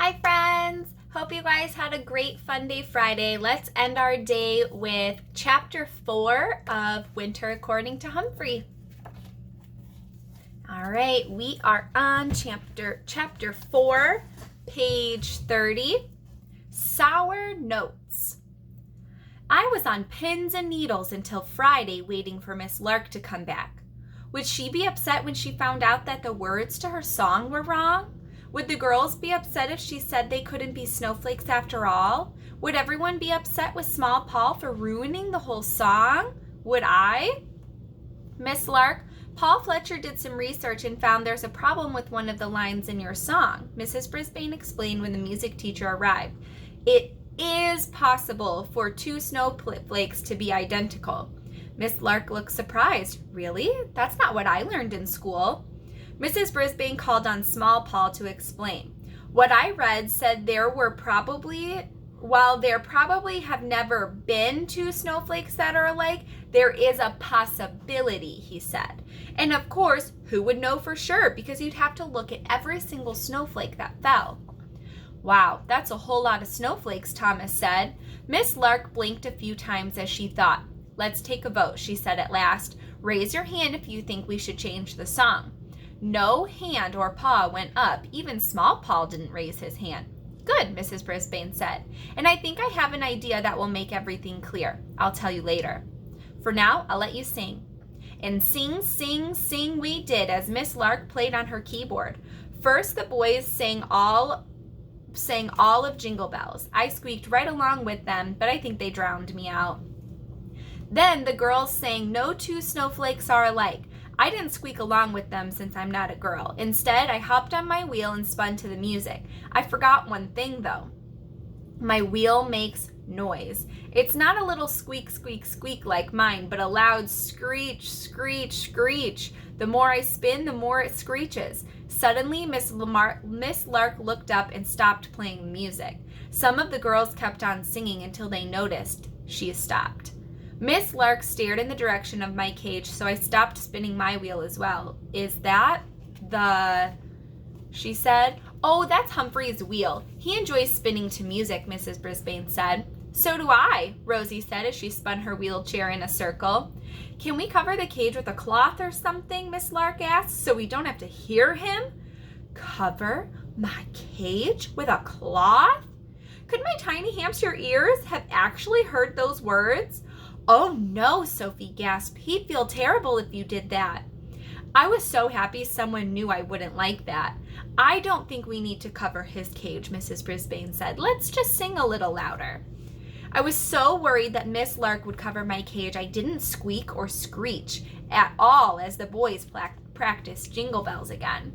Hi friends! Hope you guys had a great Fun Day Friday. Let's end our day with chapter 4 of Winter According to Humphrey. All right, we are on chapter 4, page 30, Sour Notes. I was on pins and needles until Friday waiting for Miss Lark to come back. Would she be upset when she found out that the words to her song were wrong? Would the girls be upset if she said they couldn't be snowflakes after all? Would everyone be upset with Small Paul for ruining the whole song? Would I? Miss Lark, Paul Fletcher did some research and found there's a problem with one of the lines in your song, Mrs. Brisbane explained when the music teacher arrived. It is possible for two snowflakes to be identical. Miss Lark looked surprised. Really? That's not what I learned in school. Mrs. Brisbane called on Small Paul to explain. What I read said while there probably have never been two snowflakes that are alike, there is a possibility, he said. And of course, who would know for sure? Because you'd have to look at every single snowflake that fell. Wow, that's a whole lot of snowflakes, Thomas said. Miss Lark blinked a few times as she thought. Let's take a vote, she said at last. Raise your hand if you think we should change the song. No hand or paw went up. Even Small Paul didn't raise his hand. Good, Mrs. Brisbane said. And I think I have an idea that will make everything clear. I'll tell you later. For now, I'll let you sing. And sing, sing, sing we did as Miss Lark played on her keyboard. First, the boys sang all of Jingle Bells. I squeaked right along with them, but I think they drowned me out. Then the girls sang No Two Snowflakes Are Alike. I didn't squeak along with them since I'm not a girl. Instead, I hopped on my wheel and spun to the music. I forgot one thing, though. My wheel makes noise. It's not a little squeak, squeak, squeak like mine, but a loud screech, screech, screech. The more I spin, the more it screeches. Suddenly, Miss Lark looked up and stopped playing the music. Some of the girls kept on singing until they noticed she stopped. Miss Lark stared in the direction of my cage, so I stopped spinning my wheel as well. Is that she said. Oh, that's Humphrey's wheel. He enjoys spinning to music, Mrs. Brisbane said. So do I, Rosie said as she spun her wheelchair in a circle. Can we cover the cage with a cloth or something, Miss Lark asked, so we don't have to hear him? Cover my cage with a cloth? Could my tiny hamster ears have actually heard those words? Oh no, Sophie gasped. He'd feel terrible if you did that. I was so happy someone knew I wouldn't like that. I don't think we need to cover his cage, Mrs. Brisbane said. Let's just sing a little louder. I was so worried that Miss Lark would cover my cage, I didn't squeak or screech at all as the boys practiced Jingle Bells again.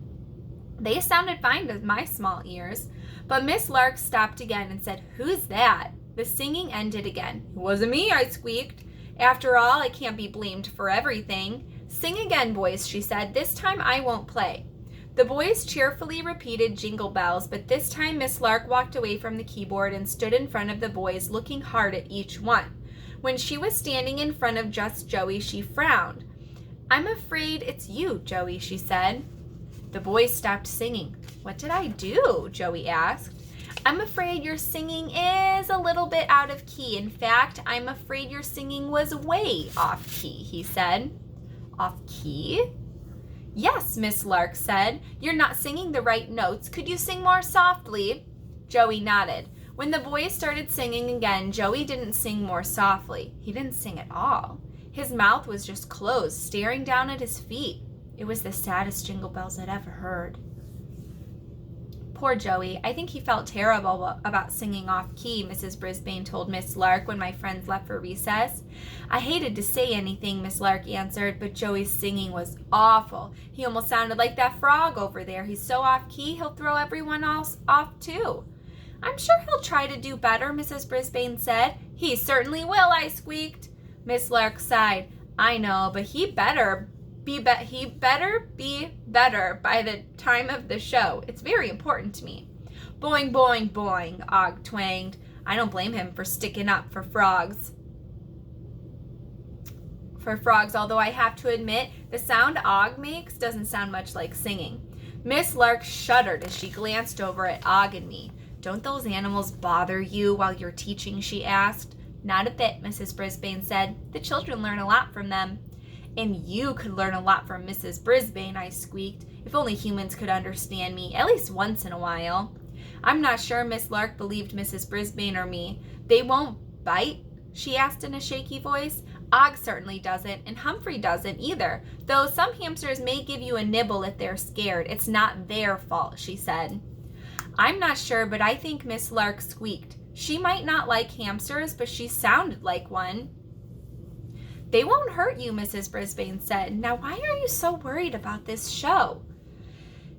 They sounded fine to my small ears, but Miss Lark stopped again and said, Who's that? The singing ended again. It wasn't me, I squeaked. After all, I can't be blamed for everything. Sing again, boys, she said. This time I won't play. The boys cheerfully repeated Jingle Bells, but this time Miss Lark walked away from the keyboard and stood in front of the boys, looking hard at each one. When she was standing in front of just Joey, she frowned. I'm afraid it's you, Joey, she said. The boys stopped singing. What did I do? Joey asked. I'm afraid your singing is a little bit out of key. In fact, I'm afraid your singing was way off key, he said. Off key? Yes, Miss Lark said. You're not singing the right notes. Could you sing more softly? Joey nodded. When the boys started singing again, Joey didn't sing more softly. He didn't sing at all. His mouth was just closed, staring down at his feet. It was the saddest Jingle Bells I'd ever heard. Poor Joey. I think he felt terrible about singing off-key, Mrs. Brisbane told Miss Lark when my friends left for recess. I hated to say anything, Miss Lark answered, but Joey's singing was awful. He almost sounded like that frog over there. He's so off-key, he'll throw everyone else off, too. I'm sure he'll try to do better, Mrs. Brisbane said. He certainly will, I squeaked. Miss Lark sighed. I know, but he better be better by the time of the show. It's very important to me. Boing, boing, boing, Og twanged. I don't blame him for sticking up for frogs. Although I have to admit, the sound Og makes doesn't sound much like singing. Miss Lark shuddered as she glanced over at Og and me. Don't those animals bother you while you're teaching, she asked. Not a bit, Mrs. Brisbane said. The children learn a lot from them. And you could learn a lot from Mrs. Brisbane, I squeaked. If only humans could understand me, at least once in a while. I'm not sure Miss Lark believed Mrs. Brisbane or me. They won't bite? She asked in a shaky voice. Og certainly doesn't, and Humphrey doesn't either. Though some hamsters may give you a nibble if they're scared. It's not their fault, she said. I'm not sure, but I think Miss Lark squeaked. She might not like hamsters, but she sounded like one. They won't hurt you, Mrs. Brisbane said. Now, why are you so worried about this show?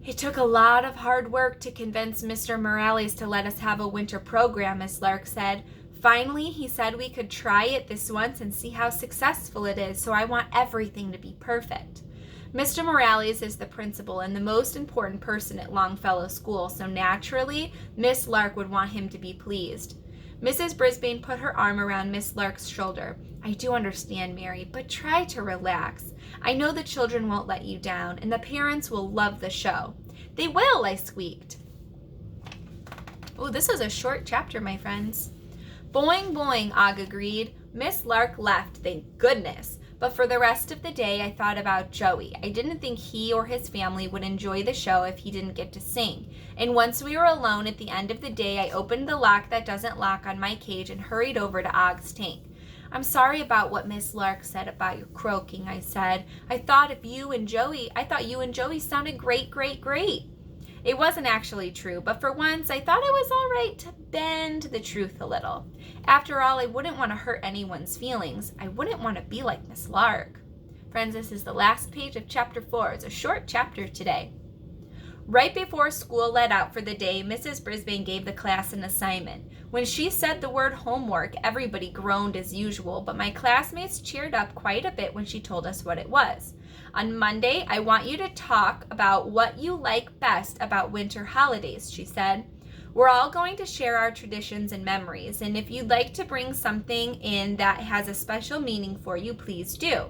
It took a lot of hard work to convince Mr. Morales to let us have a winter program, Miss Lark said. Finally, he said we could try it this once and see how successful it is, so I want everything to be perfect. Mr. Morales is the principal and the most important person at Longfellow School, so naturally, Miss Lark would want him to be pleased. Mrs. Brisbane put her arm around Miss Lark's shoulder. I do understand, Mary, but try to relax. I know the children won't let you down, and the parents will love the show. They will, I squeaked. Oh, this was a short chapter, my friends. Boing, boing, Og agreed. Miss Lark left, thank goodness. But for the rest of the day, I thought about Joey. I didn't think he or his family would enjoy the show if he didn't get to sing. And once we were alone at the end of the day, I opened the lock that doesn't lock on my cage and hurried over to Og's tank. I'm sorry about what Miss Lark said about your croaking, I said. I thought you and Joey sounded great, great, great. It wasn't actually true, but for once I thought it was all right to bend the truth a little. After all, I wouldn't want to hurt anyone's feelings. I wouldn't want to be like Miss Lark. Friends, this is the last page of chapter 4. It's a short chapter today. Right before school let out for the day, Mrs. Brisbane gave the class an assignment. When she said the word homework, everybody groaned as usual, but my classmates cheered up quite a bit when she told us what it was. On Monday, I want you to talk about what you like best about winter holidays, she said. We're all going to share our traditions and memories, and if you'd like to bring something in that has a special meaning for you, please do.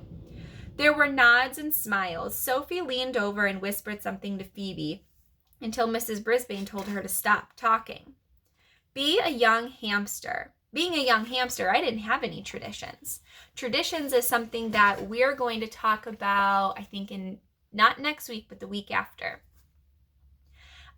There were nods and smiles. Sophie leaned over and whispered something to Phoebe until Mrs. Brisbane told her to stop talking. Being a young hamster, I didn't have any traditions. Traditions is something that we're going to talk about, I think, not next week, but the week after.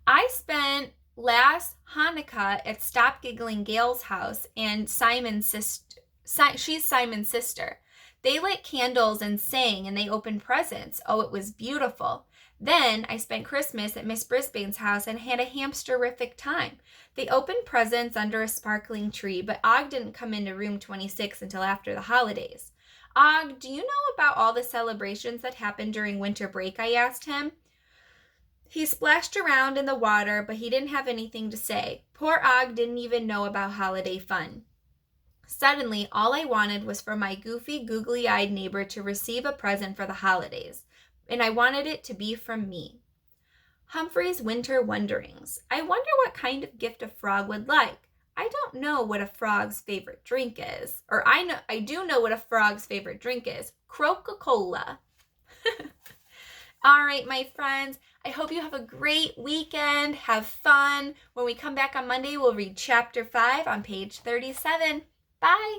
I spent last Hanukkah at Stop Giggling Gail's house, and she's Simon's sister. They lit candles and sang, and they opened presents. Oh, it was beautiful. Then I spent Christmas at Miss Brisbane's house and had a hamsterific time. They opened presents under a sparkling tree, but Og didn't come into room 26 until after the holidays. Og, do you know about all the celebrations that happened during winter break? I asked him. He splashed around in the water, but he didn't have anything to say. Poor Og didn't even know about holiday fun. Suddenly, all I wanted was for my goofy, googly-eyed neighbor to receive a present for the holidays, and I wanted it to be from me. Humphrey's Winter Wonderings. I wonder what kind of gift a frog would like. I don't know what a frog's favorite drink is. Or I do know what a frog's favorite drink is. Coca-Cola. All right, my friends. I hope you have a great weekend. Have fun. When we come back on Monday, we'll read chapter 5 on page 37. Bye.